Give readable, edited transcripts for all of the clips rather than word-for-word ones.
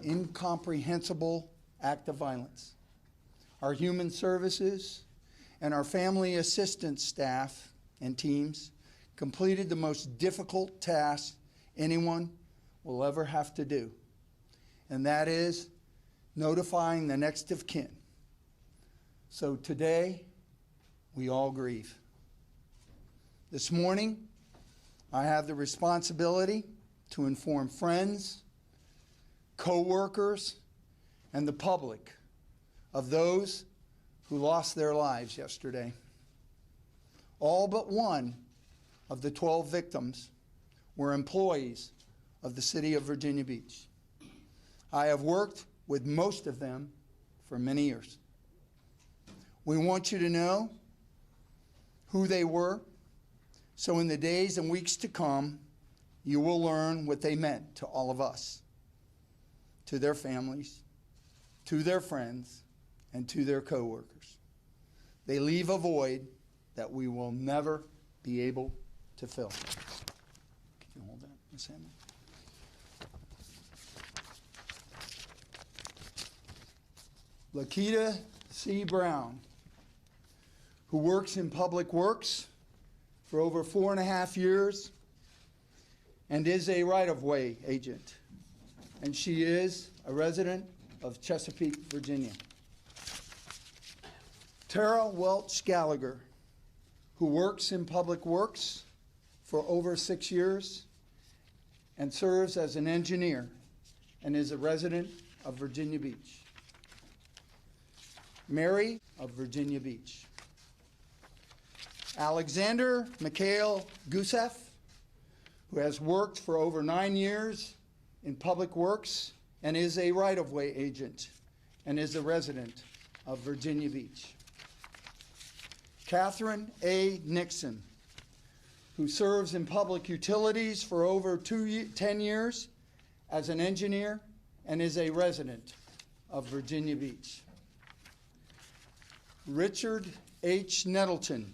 incomprehensible act of violence. Our human services and our family assistance staff and teams completed the most difficult task anyone will ever have to do, and that is notifying the next of kin. So today, we all grieve. This morning, I have the responsibility to inform friends, co-workers, and the public of those who lost their lives yesterday. All but one of the 12 victims were employees of the city of Virginia Beach. I have worked with most of them for many years. We want you to know who they were, so in the days and weeks to come, you will learn what they meant to all of us, to their families, to their friends, and to their coworkers. They leave a void that we will never be able to fill. Can you hold that, Ms. Hammond? Lakita C. Brown, who works in public works for over 4.5 years and is a right-of-way agent, and she is a resident of Chesapeake, Virginia. Tara Welch Gallagher, who works in public works for over 6 years and serves as an engineer and is a resident of Virginia Beach. Mary of Virginia Beach. Alexander Mikhail Gusev, who has worked for over 9 years in public works and is a right-of-way agent and is a resident of Virginia Beach. Catherine A. Nixon, who serves in public utilities for over 10 years as an engineer and is a resident of Virginia Beach. Richard H. Nettleton.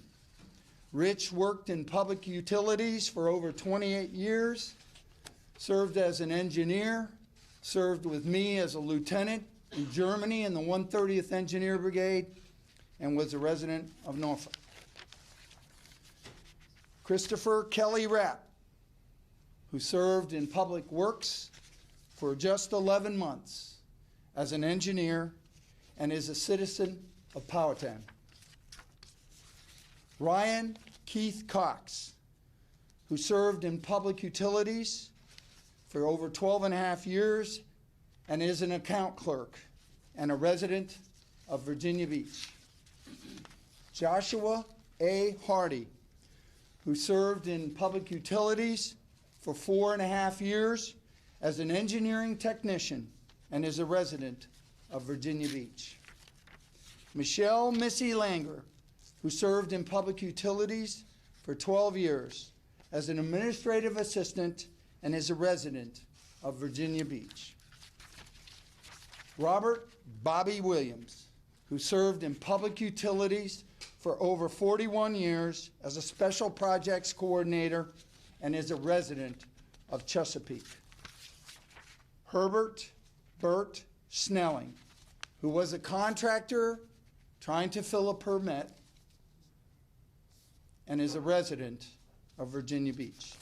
Rich worked in public utilities for over 28 years, served as an engineer, served with me as a lieutenant in Germany in the 130th Engineer Brigade, and was a resident of Norfolk. Christopher Kelly Rapp, who served in public works for just 11 months as an engineer and is a citizen of Powhatan. Ryan Keith Cox, who served in public utilities for over 12.5 years and is an account clerk and a resident of Virginia Beach. Joshua A. Hardy, who served in public utilities for 4.5 years as an engineering technician and is a resident of Virginia Beach. Michelle Missy Langer, who served in public utilities for 12 years as an administrative assistant and is a resident of Virginia Beach. Robert Bobby Williams, who served in public utilities for over 41 years as a special projects coordinator and is a resident of Chesapeake. Herbert Burt Snelling, who was a contractor trying to fill a permit and is a resident of Virginia Beach.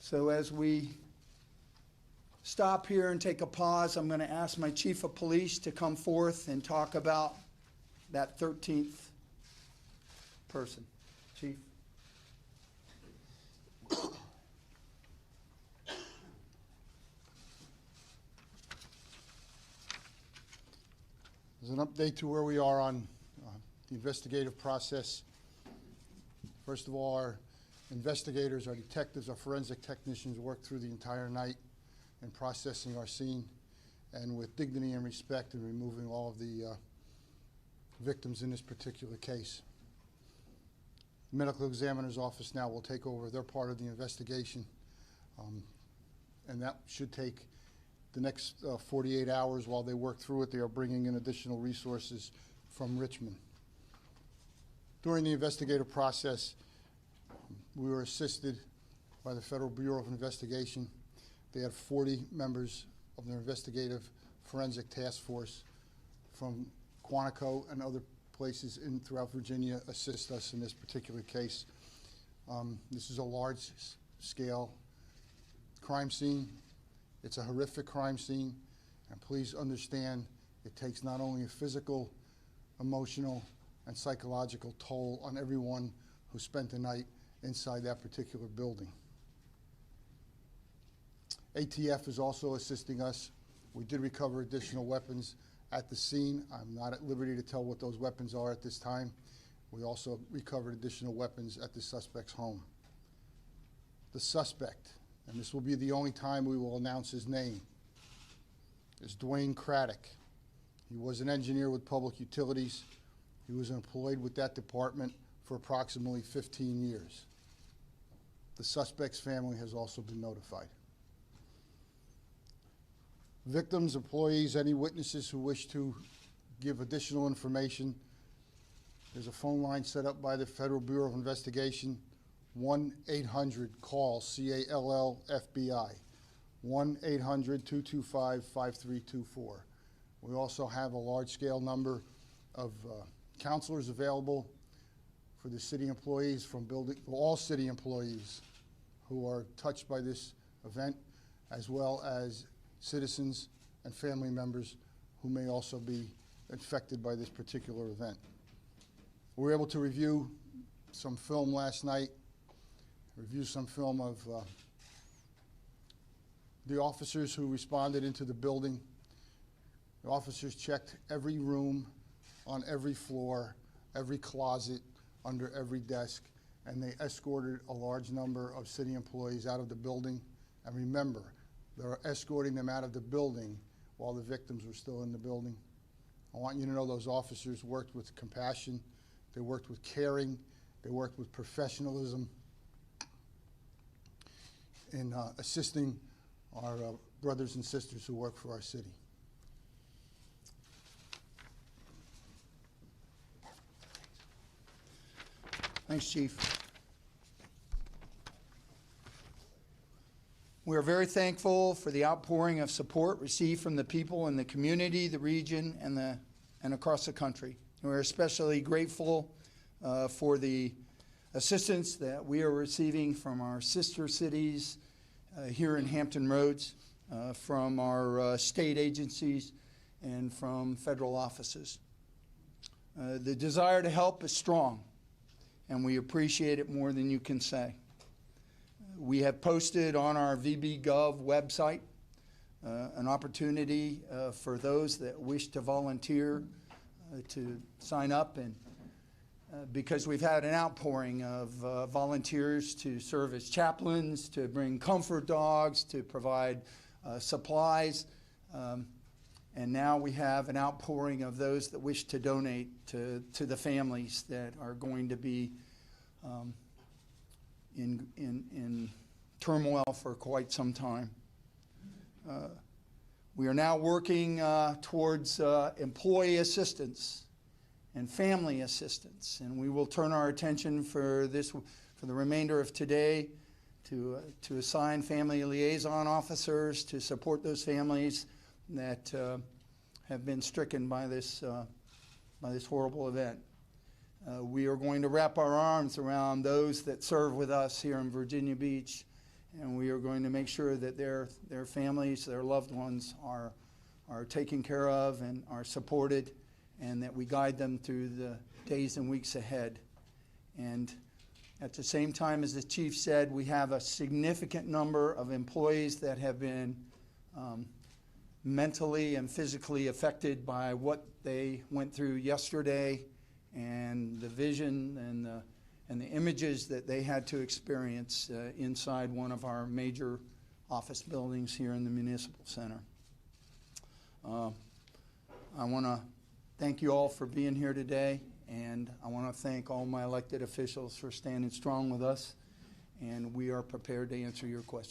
So as we stop here and take a pause, I'm going to ask my chief of police to come forth and talk about that 13th person. Chief. There's an update to where we are on the investigative process. First of all, our investigators, our detectives, our forensic technicians worked through the entire night in processing our scene and with dignity and respect in removing all of the victims in this particular case. The medical examiner's office now will take over their part of the investigation, and that should take the next 48 hours while they work through it. They are bringing in additional resources from Richmond. During the investigative process, we were assisted by the Federal Bureau of Investigation. They had 40 members of their investigative forensic task force from Quantico and other places throughout Virginia assist us in this particular case. This is a large-scale crime scene. It's a horrific crime scene, and please understand it takes not only a physical, emotional, and psychological toll on everyone who spent the night inside that particular building. ATF is also assisting us. We did recover additional weapons at the scene. I'm not at liberty to tell what those weapons are at this time. We also recovered additional weapons at the suspect's home. The suspect, and this will be the only time we will announce his name, is Dwayne Craddock. He was an engineer with Public Utilities. He was employed with that department for approximately 15 years. The suspect's family has also been notified. Victims, employees, any witnesses who wish to give additional information, there's a phone line set up by the Federal Bureau of Investigation, 1-800-CALL, C-A-L-L, FBI, 1-800-225-5324. We also have a large-scale number of counselors available for the city employees for all city employees who are touched by this event, as well as citizens and family members who may also be infected by this particular event. We were able to review some film last night, review some film of the officers who responded into the building. The officers checked every room, on every floor, every closet, under every desk, and they escorted a large number of city employees out of the building. And remember, they're escorting them out of the building while the victims were still in the building. I want you to know those officers worked with compassion, they worked with caring, they worked with professionalism in assisting our brothers and sisters who work for our city. Thanks, Chief. We are very thankful for the outpouring of support received from the people in the community, the region, and across the country. We're especially grateful for the assistance that we are receiving from our sister cities here in Hampton Roads, from our state agencies, and from federal offices. The desire to help is strong, and we appreciate it more than you can say. We have posted on our VB.gov website an opportunity for those that wish to volunteer to sign up, and because we've had an outpouring of volunteers to serve as chaplains, to bring comfort dogs, to provide supplies, and now we have an outpouring of those that wish to donate to the families that are going to be in turmoil for quite some time. We are now working towards employee assistance and family assistance, and we will turn our attention for the remainder of today to assign family liaison officers to support those families that have been stricken by this horrible event. We are going to wrap our arms around those that serve with us here in Virginia Beach, and we are going to make sure that their families, their loved ones are taken care of and are supported, and that we guide them through the days and weeks ahead. And at the same time, as the chief said, we have a significant number of employees that have been mentally and physically affected by what they went through yesterday, and the vision and the images that they had to experience inside one of our major office buildings here in the Municipal Center. I want to thank you all for being here today, and I want to thank all my elected officials for standing strong with us, and we are prepared to answer your questions.